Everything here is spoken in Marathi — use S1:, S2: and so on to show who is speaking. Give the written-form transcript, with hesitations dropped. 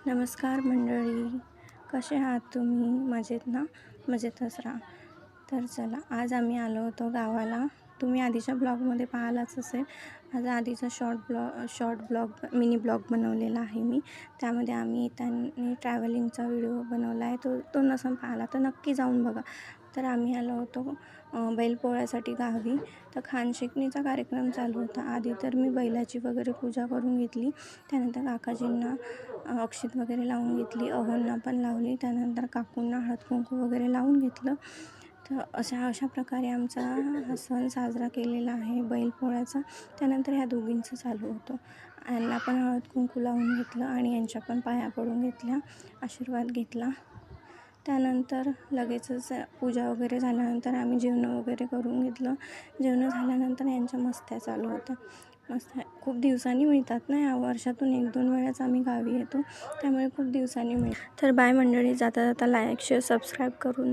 S1: नमस्कार मंडळी, कसे आहात तुम्ही? मजेत ना? मजेतच राहा. तर चला, आज आम्ही आलो होतो गावाला. तुम्ही आधीच्या ब्लॉगमध्ये पाहिलाच असेल. माझा आधीचा शॉर्ट ब्लॉग मिनी ब्लॉग बनवलेला आहे मी. त्यामध्ये आम्ही त्यांनी ट्रॅव्हलिंगचा व्हिडिओ बनवला आहे. तो नसेल पाहिला तर नक्की जाऊन बघा. तर आम्ही आलो होतो बैलपोळ्यासाठी गावी. तर खानशेकणीचा कार्यक्रम चालू होता. आधी तर मी बैलाची वगैरे पूजा करून घेतली. त्यानंतर काकाजींना अक्षत वगैरे लावून घेतली, अहोंना पण लावली. त्यानंतर काकूंना हळद कुंकू वगैरे लावून घेतलं. तर अशा प्रकारे आमचा हा सण साजरा केलेला आहे बैलपोळ्याचा. त्यानंतर ह्या दोघींचं चालू होतं. यांना पण हळद कुंकू लावून घेतलं आणि यांच्या पण पाया पडून घेतल्या, आशीर्वाद घेतला. त्यानंतर लगेचच पूजा वगैरे झाल्यानंतर आम्ही जेवणं वगैरे करून घेतलं. जेवणं झाल्यानंतर यांच्या मस्त्या चालू होत्या. मस्त्या खूप दिवसांनी मिळतात ना, या वर्षातून 1-2 वेळाच आम्ही गावी येतो, त्यामुळे खूप दिवसांनी मिळतात. तर बाय मंडळी, जाता जाता लाईक शेअर सबस्क्राईब करून